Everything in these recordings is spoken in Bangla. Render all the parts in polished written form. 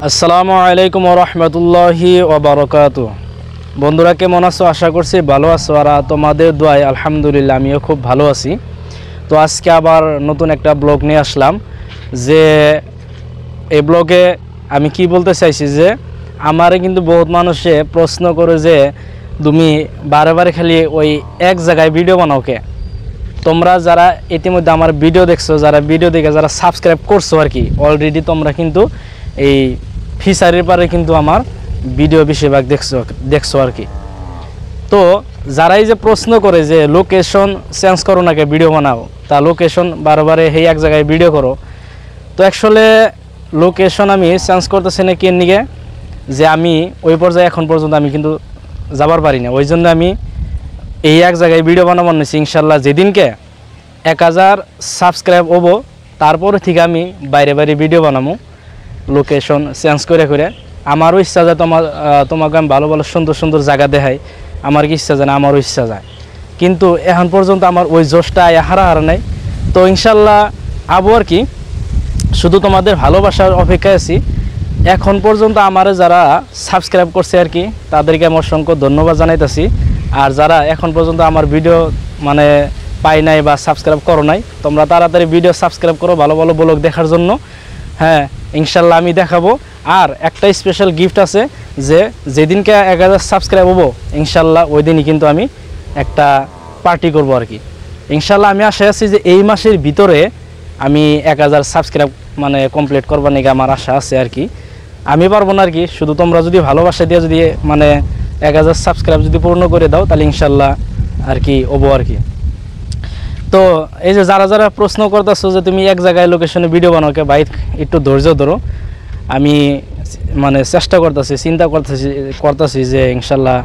আসসালামু আলাইকুম ওয়া রাহমাতুল্লাহি ওয়া বারাকাতুহু। বন্ধুরা কেমন আছো? আশা করছি ভালো আছো, আর তোমাদের দোয়ায় আলহামদুলিল্লাহ আমিও খুব ভালো আছি। তো আজকে আবার নতুন একটা ব্লগ নিয়ে আসলাম। যে এই ব্লগে আমি কি বলতে চাইছি যে আমারে কিন্তু বহুত মানুষে প্রশ্ন করে যে তুমি বারে বারে খালি ওই এক জায়গায় ভিডিও বানাও কে? তোমরা যারা ইতিমধ্যে আমার ভিডিও দেখছো, যারা ভিডিও দেখে যারা সাবস্ক্রাইব করছো আর কি, অলরেডি তোমরা কিন্তু এই ফিচারের পারে কিন্তু আমার ভিডিও বেশিরভাগ দেখছো আর কি। তো যারাই যে প্রশ্ন করে যে লোকেশন চেঞ্জ করো নাকি ভিডিও বানাও, তা লোকেশন বারবারে এই এক জায়গায় ভিডিও করো, তো অ্যাকচুয়ালি লোকেশন আমি চেঞ্জ করতেছি না কি নিকে, যে আমি ওই পর্যায়ে এখন পর্যন্ত আমি কিন্তু যাবার পারি না। ওই জন্য আমি এই এক জায়গায় ভিডিও বানাবার নিচ্ছি। ইনশাল্লাহ যেদিনকে 1000 সাবস্ক্রাইব হবো তারপরে থেকে আমি বাইরে বাইরে ভিডিও বানাবো, লোকেশন চেঞ্জ করে করে। আমারও ইচ্ছা যায় তোমাকে আমি ভালো ভালো সুন্দর সুন্দর জায়গা দেখাই, আমার কি ইচ্ছা যায় না, আমারও ইচ্ছা যায়, কিন্তু এখন পর্যন্ত আমার ওই জোশটা হারা নাই। তো ইনশাল্লাহ আবো আর কি, শুধু তোমাদের ভালোবাসার অপেক্ষায় আছি। এখন পর্যন্ত আমার যারা সাবস্ক্রাইব করছে আর কি, তাদেরকে আমি অসংখ্য ধন্যবাদ জানাইতেছি। আর যারা এখন পর্যন্ত আমার ভিডিও মানে পাই নাই বা সাবস্ক্রাইব করো নাই, তোমরা তাড়াতাড়ি ভিডিও সাবস্ক্রাইব করো ভালো ভালো ব্লগ দেখার জন্য। হ্যাঁ, ইনশাল্লাহ আমি দেখাবো। আর একটা স্পেশাল গিফট আছে, যে যেদিনকে 1000 সাবস্ক্রাইব হবো ইনশাল্লাহ ওই দিনই কিন্তু আমি একটা পার্টি করবো আর কি। ইনশাল্লাহ আমি আশা আছি যে এই মাসের ভিতরে আমি 1000 সাবস্ক্রাইব মানে কমপ্লিট করবার নাকি আমার আশা আছে আর কি। আমি পারবো না আর কি, শুধু তোমরা যদি ভালোবাসা দিয়ে যদি মানে 1000 সাবস্ক্রাইব যদি পূর্ণ করে দাও, তাহলে ইনশাল্লাহ আর কি হবো আর কি। তো এই যে যারা যারা প্রশ্ন করতেছো যে তুমি এক জায়গায় লোকেশনে ভিডিও বানাও কে, ভাই একটু ধৈর্য ধরো। আমি মানে চেষ্টা করতেছি, চিন্তা করতেছি যে ইনশাল্লাহ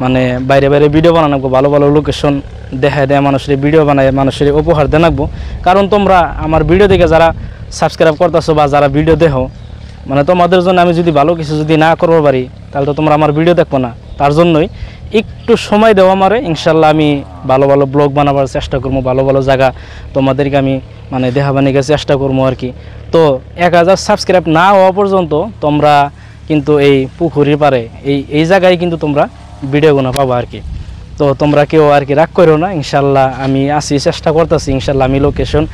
মানে বাইরে বাইরে ভিডিও বানানো, ভালো ভালো লোকেশন দেখায় দেয় মানুষের, ভিডিও বানায় মানুষের উপহার দেনাকবো। কারণ তোমরা আমার ভিডিও দেখে যারা সাবস্ক্রাইব করতেছো বা যারা ভিডিও দেখো, মানে তোমাদের জন্য আমি যদি ভালো কিছু যদি না করবো পারি, তাহলে তো তোমরা আমার ভিডিও দেখবো না। তার জন্যই একটু সময় দেওয়া আমারে, ইনশাল্লাহ আমি ভালো ভালো ব্লগ বানাবার চেষ্টা করবো, ভালো ভালো জায়গা তোমাদেরকে আমি মানে দেখাবানিকে চেষ্টা করবো আর কি। তো 1000 সাবস্ক্রাইব না হওয়া পর্যন্ত তোমরা কিন্তু এই পুকুরির পারে এই জায়গায় কিন্তু তোমরা ভিডিওগুলো পাবো আর কি। তো তোমরা কেউ আর কি রাগ করো না, ইনশাল্লাহ আমি আসি, চেষ্টা করতেছি। ইনশাল্লাহ আমি লোকেশন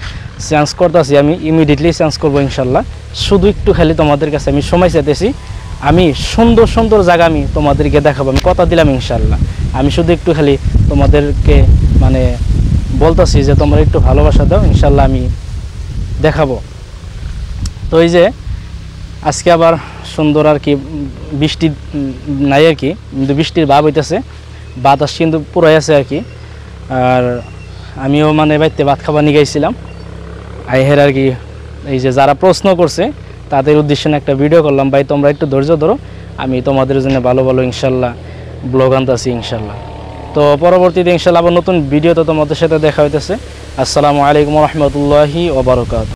চেঞ্জ করতেছি, আমি ইমিডিয়েটলি চেঞ্জ করবো ইনশাল্লাহ। শুধু একটু খালি তোমাদের কাছে আমি সময় চাইতেছি, আমি সুন্দর সুন্দর জায়গা আমি তোমাদেরকে দেখাবো, আমি কথা দিলাম ইনশাল্লাহ। আমি শুধু একটু খালি তোমাদেরকে মানে বলতেছি যে তোমরা একটু ভালোবাসা দাও, ইনশাল্লাহ আমি দেখাবো। তো এই যে আজকে আবার সুন্দর আর কি, বৃষ্টি নাই আর কি, কিন্তু বৃষ্টির ভাব হইতেছে, বাতাস কিন্তু পুরাই আছে আর কি। আর আমিও মানে বাড়িতে ভাত খাবার নিয়ে গেছিলাম আইহের আর কি। এই যে যারা প্রশ্ন করছে তাদের উদ্দেশ্যে একটা ভিডিও করলাম। ভাই তোমরা একটু ধৈর্য ধরো, আমি তোমাদের জন্য ভালো ভালো ইনশাল্লাহ ব্লগ আনতেছি ইনশাল্লাহ। তো পরবর্তীতে ইনশাল্লাহ আবার নতুন ভিডিওতে তোমাদের সাথে দেখা হইতেছে। আসসালামু আলাইকুম ওয়া রাহমাতুল্লাহি ওয়া বারাকাতুহু।